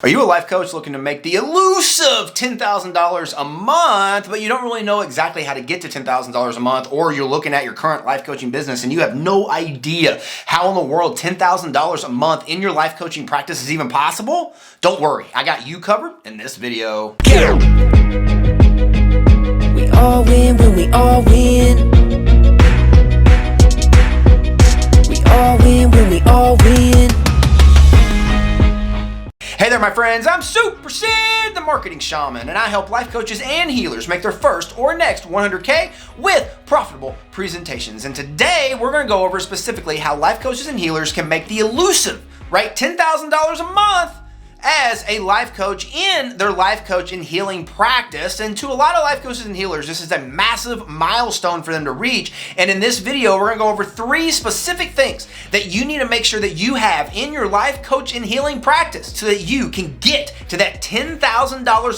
Are you a life coach looking to make the elusive $10,000 a month, but you don't really know exactly how to get to $10,000 a month, or you're looking at your current life coaching business and you have no idea how in the world $10,000 a month in your life coaching practice is even possible? Don't worry, I got you covered in this video. We all win when we all win. We all win when we all win. Hey there, my friends. I'm Super Sid, the marketing shaman, and I help life coaches and healers make their first or next 100K with profitable presentations. And today we're going to go over specifically how life coaches and healers can make the elusive, right, $10,000 a month as a life coach in their life coach and healing practice. And to a lot of life coaches and healers, this is a massive milestone for them to reach. And in this video, we're going to go over 3 specific things that you need to make sure that you have in your life coach and healing practice so that you can get to that $10,000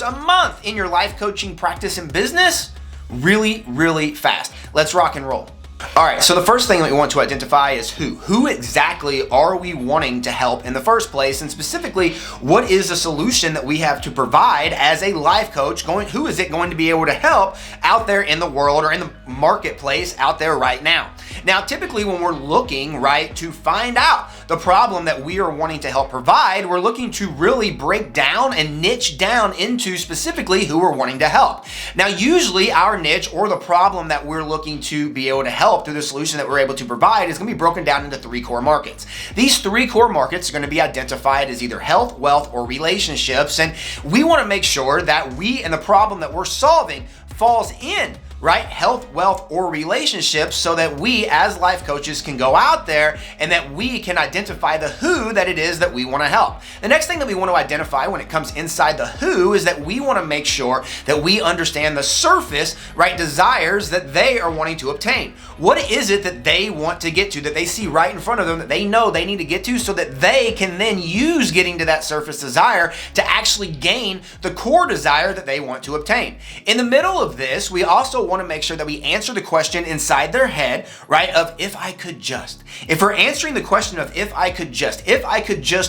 a month in your life coaching practice and business really, really fast. Let's rock and roll. All right, so the first thing that we want to identify is who. Who exactly are we wanting to help in the first place? And specifically, what is the solution that we have to provide as a life coach? Who is it going to be able to help out there in the world or in the marketplace out there right now? Now, typically when we're looking, right, to find out the problem that we are wanting to help provide, we're looking to really break down and niche down into specifically who we're wanting to help. Now, usually our niche or the problem that we're looking to be able to help through the solution that we're able to provide is going to be broken down into 3 core markets. These 3 core markets are going to be identified as either health, wealth, or relationships, and we want to make sure that we and the problem that we're solving falls in, right, health, wealth, or relationships, so that we as life coaches can go out there and that we can identify the who that it is that we want to help. The next thing that we want to identify when it comes inside the who is that we want to make sure that we understand the surface, right, desires that they are wanting to obtain. What is it that they want to get to, that they see right in front of them, that they know they need to get to, so that they can then use getting to that surface desire to actually gain the core desire that they want to obtain. In the middle of this, we also want to make sure that we answer the question inside their head, right, of if I could just. If we're answering the question of if I could just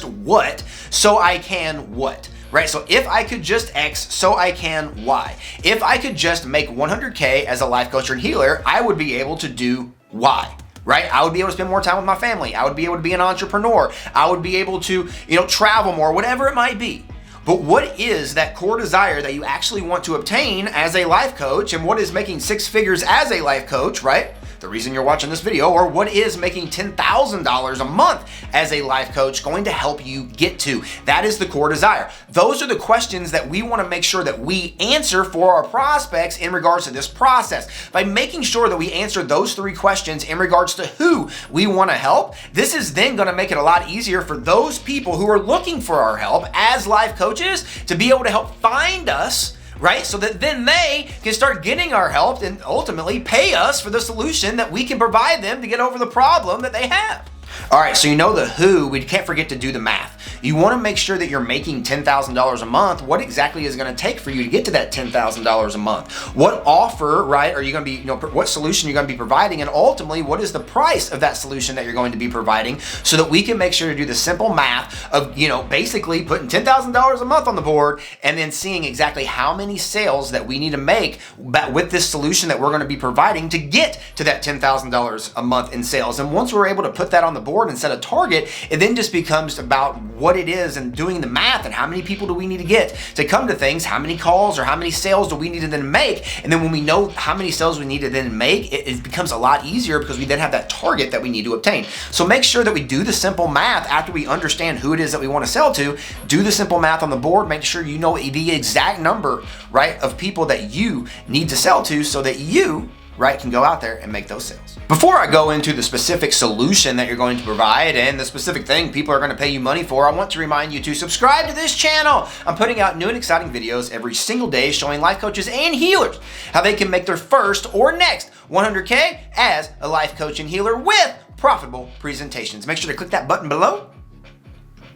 what, so I can what? Right, so if I could just X, so I can Y. If I could just make 100K as a life coach or healer, I would be able to do Y. Right? I would be able to spend more time with my family. I would be able to be an entrepreneur. I would be able to, travel more, whatever it might be. But what is that core desire that you actually want to obtain as a life coach, and what is making 6 figures as a life coach, right? The reason you're watching this video, or what is making $10,000 a month as a life coach going to help you get to? That is the core desire. Those are the questions that we want to make sure that we answer for our prospects in regards to this process. By making sure that we answer those 3 questions in regards to who we want to help, this is then going to make it a lot easier for those people who are looking for our help as life coaches to be able to help find us, right? So that then they can start getting our help and ultimately pay us for the solution that we can provide them to get over the problem that they have. All right, so you know the who, we can't forget to do the math. You want to make sure that you're making $10,000 a month. What exactly is going to take for you to get to that $10,000 a month? What offer, right, are you going to be, what solution you're going to be providing, and ultimately, what is the price of that solution that you're going to be providing, so that we can make sure to do the simple math of, basically putting $10,000 a month on the board and then seeing exactly how many sales that we need to make with this solution that we're going to be providing to get to that $10,000 a month in sales. And once we're able to put that on the board and set a target, it then just becomes about what it is and doing the math and how many people do we need to get to come to things, how many calls or how many sales do we need to then make. And then when we know how many sales we need to then make, it becomes a lot easier because we then have that target that we need to obtain. So make sure that we do the simple math after we understand who it is that we want to sell to. Do the simple math on the board, make sure you know the exact number, right, of people that you need to sell to so that you, right, can go out there and make those sales. Before I go into the specific solution that you're going to provide and the specific thing people are going to pay you money for, I want to remind you to subscribe to this channel. I'm putting out new and exciting videos every single day showing life coaches and healers how they can make their first or next 100K as a life coach and healer with profitable presentations. Make sure to click that button below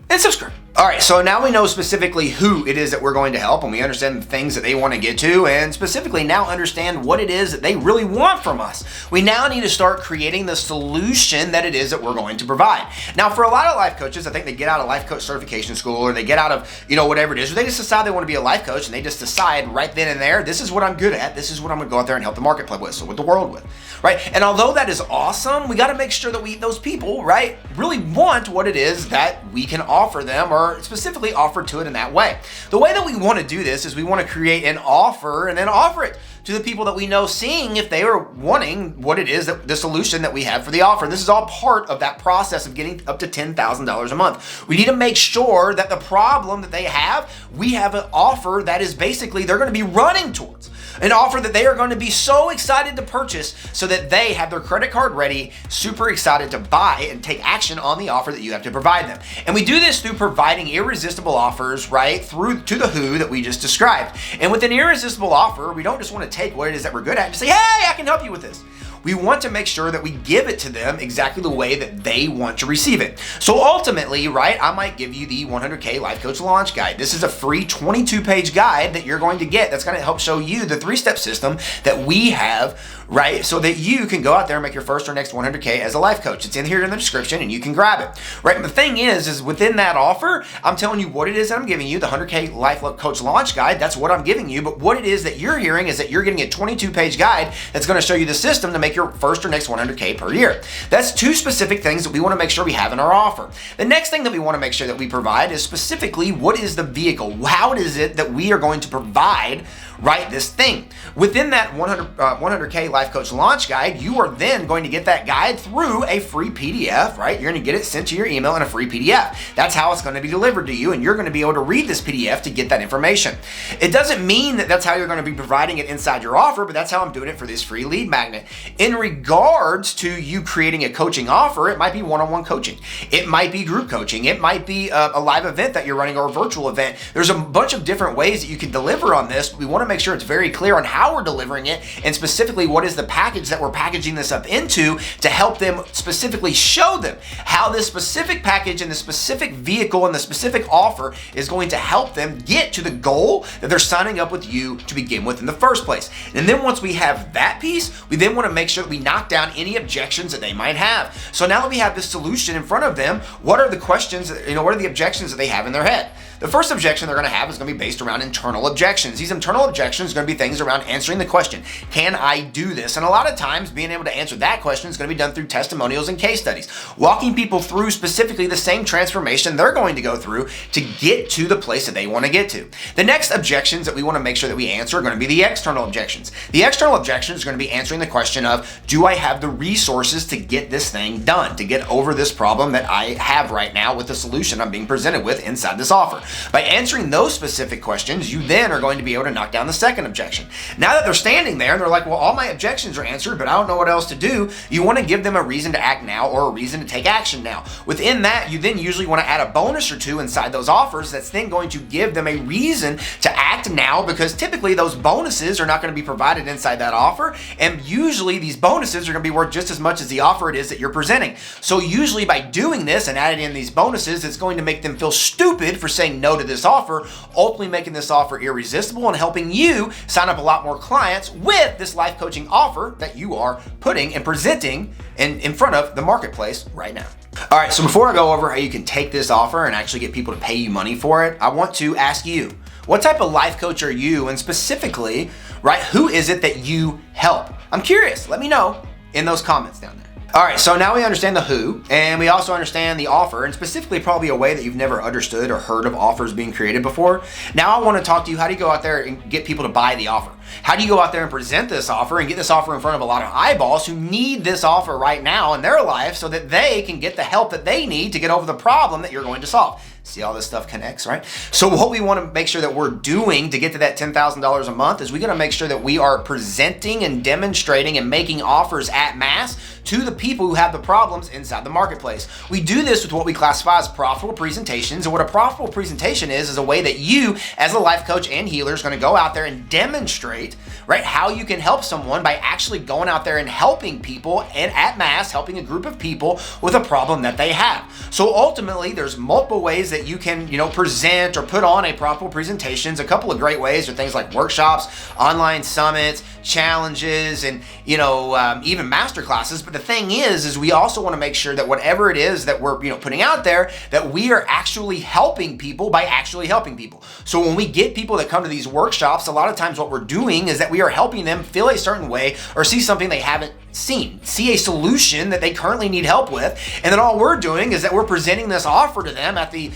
and subscribe. All right, so now we know specifically who it is that we're going to help, and we understand the things that they want to get to, and specifically now understand what it is that they really want from us. We now need to start creating the solution that it is that we're going to provide. Now, for a lot of life coaches, I think they get out of life coach certification school, or they get out of, whatever it is, or they just decide they want to be a life coach, and they just decide right then and there, this is what I'm good at, this is what I'm going to go out there and help the marketplace with, so with the world with, right? And although that is awesome, we got to make sure that those people, right, really want what it is that we can offer them, or specifically offer to it in that way. The way that we want to do this is we want to create an offer and then offer it to the people that we know, seeing if they are wanting what it is, that the solution that we have for the offer. This is all part of that process of getting up to $10,000 a month. We need to make sure that the problem that they have, we have an offer that is basically they're going to be running towards. An offer that they are going to be so excited to purchase so that they have their credit card ready, super excited to buy and take action on the offer that you have to provide them. And we do this through providing irresistible offers, right, through to the who that we just described. And with an irresistible offer, we don't just want to take what it is that we're good at and say, hey, I can help you with this. We want to make sure that we give it to them exactly the way that they want to receive it. So ultimately, right, I might give you the 100K Life Coach Launch Guide. This is a free 22-page guide that you're going to get that's going to help show you the 3-step system that we have, right, so that you can go out there and make your first or next 100K as a life coach. It's in here in the description and you can grab it, right? And the thing is within that offer, I'm telling you what it is that I'm giving you, the 100K Life Coach Launch Guide, that's what I'm giving you. But what it is that you're hearing is that you're getting a 22-page guide that's going to show you the system to make your first or next 100K per year. That's 2 specific things that we want to make sure we have in our offer. The next thing that we want to make sure that we provide is specifically what is the vehicle? How is it that we are going to provide, right, this thing? Within that 100K Life Coach Launch Guide, you are then going to get that guide through a free PDF, right? You're going to get it sent to your email in a free PDF. That's how it's going to be delivered to you, and you're going to be able to read this PDF to get that information. It doesn't mean that that's how you're going to be providing it inside your offer, but that's how I'm doing it for this free lead magnet. In regards to you creating a coaching offer, it might be one-on-one coaching. It might be group coaching. It might be a live event that you're running or a virtual event. There's a bunch of different ways that you can deliver on this. We want to make sure it's very clear on how we're delivering it, and specifically what is the package that we're packaging this up into to help them specifically show them how this specific package and the specific vehicle and the specific offer is going to help them get to the goal that they're signing up with you to begin with in the first place. And then once we have that piece, we then want to make sure that we knock down any objections that they might have. So now that we have this solution in front of them, what are the questions, what are the objections that they have in their head? The first objection they're going to have is going to be based around internal objections. These internal objections are going to be things around answering the question, can I do this? And a lot of times being able to answer that question is going to be done through testimonials and case studies, walking people through specifically the same transformation they're going to go through to get to the place that they want to get to. The next objections that we want to make sure that we answer are going to be the external objections. The external objections are going to be answering the question of, do I have the resources to get this thing done, to get over this problem that I have right now with the solution I'm being presented with inside this offer? By answering those specific questions, you then are going to be able to knock down the second objection. Now that they're standing there and they're like, well, all my objections are answered, but I don't know what else to do, you want to give them a reason to act now or a reason to take action now. Within that, you then usually want to add a bonus or two inside those offers that's then going to give them a reason to act now, because typically those bonuses are not going to be provided inside that offer, and usually these bonuses are going to be worth just as much as the offer it is that you're presenting. So usually by doing this and adding in these bonuses, it's going to make them feel stupid for saying no to this offer, ultimately making this offer irresistible and helping you sign up a lot more clients with this life coaching offer that you are putting and presenting in front of the marketplace right now. All right, so before I go over how you can take this offer and actually get people to pay you money for it, I want to ask you, what type of life coach are you? And specifically, right, who is it that you help? I'm curious. Let me know in those comments down there. All right, so now we understand the who, and we also understand the offer, and specifically probably a way that you've never understood or heard of offers being created before. Now I want to talk to you, how do you go out there and get people to buy the offer? How do you go out there and present this offer and get this offer in front of a lot of eyeballs who need this offer right now in their life so that they can get the help that they need to get over the problem that you're going to solve? See, all this stuff connects, right? So what we want to make sure that we're doing to get to that $10,000 a month is we got to make sure that we are presenting and demonstrating and making offers at mass to the people who have the problems inside the marketplace. We do this with what we classify as profitable presentations. And what a profitable presentation is a way that you, as a life coach and healer, is going to go out there and demonstrate, right, how you can help someone by actually going out there and helping people and at mass, helping a group of people with a problem that they have. So ultimately, there's multiple ways that you can, present or put on a profitable presentations. A couple of great ways are things like workshops, online summits, challenges, and even master classes. But the thing is we also want to make sure that whatever it is that we're putting out there, that we are actually helping people by actually helping people. So when we get people that come to these workshops, a lot of times what we're doing is that we are helping them feel a certain way or see something they haven't seen, see a solution that they currently need help with, and then all we're doing is that we're presenting this offer to them at the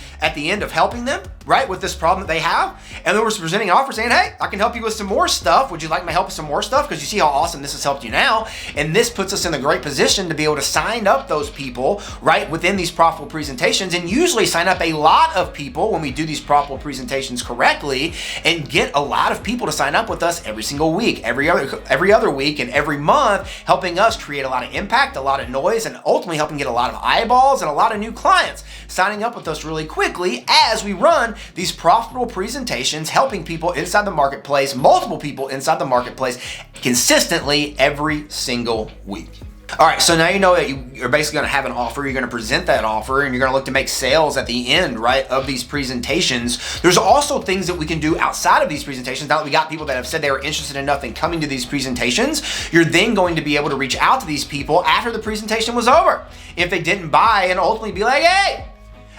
end of helping them, right, with this problem that they have, and then we're presenting an offer saying, hey, I can help you with some more stuff. Would you like my help with some more stuff? Because you see how awesome this has helped you now, and this puts us in a great position to be able to sign up those people, right, within these profitable presentations, and usually sign up a lot of people when we do these profitable presentations correctly, and get a lot of people to sign up with us every single week, every other week, and every month, helping us create a lot of impact, a lot of noise, and ultimately helping get a lot of eyeballs and a lot of new clients signing up with us really quickly as we run these profitable presentations, helping people inside the marketplace, multiple people inside the marketplace, consistently every single week. All right, so now you know that you're basically going to have an offer, you're going to present that offer, and you're going to look to make sales at the end, right, of these presentations. There's also things that we can do outside of these presentations. Now that we got people that have said they were interested enough in coming to these presentations, you're then going to be able to reach out to these people after the presentation was over. If they didn't buy, and ultimately be like, hey,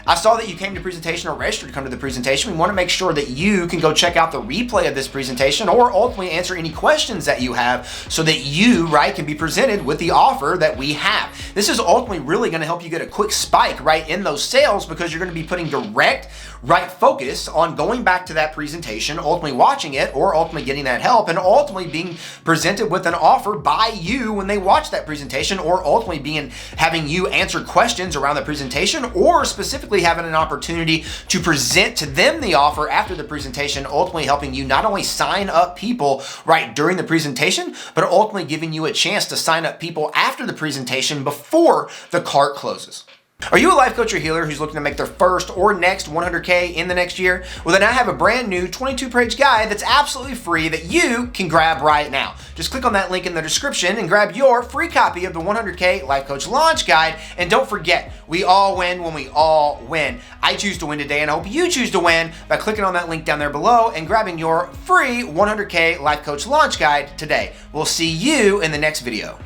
I saw that you came to presentation or registered to come to the presentation. We want to make sure that you can go check out the replay of this presentation or ultimately answer any questions that you have so that you, right, can be presented with the offer that we have. This is ultimately really going to help you get a quick spike, right, in those sales because you're going to be putting direct, right, focus on going back to that presentation, ultimately watching it or ultimately getting that help and ultimately being presented with an offer by you when they watch that presentation or ultimately having you answer questions around the presentation or specifically having an opportunity to present to them the offer after the presentation, ultimately helping you not only sign up people right during the presentation, but ultimately giving you a chance to sign up people after the presentation before the cart closes. Are you a life coach or healer who's looking to make their first or next 100K in the next year? Well, then I have a brand new 22-page guide that's absolutely free that you can grab right now. Just click on that link in the description and grab your free copy of the 100K Life Coach Launch Guide. And don't forget, we all win when we all win. I choose to win today, and I hope you choose to win by clicking on that link down there below and grabbing your free 100K Life Coach Launch Guide today. We'll see you in the next video.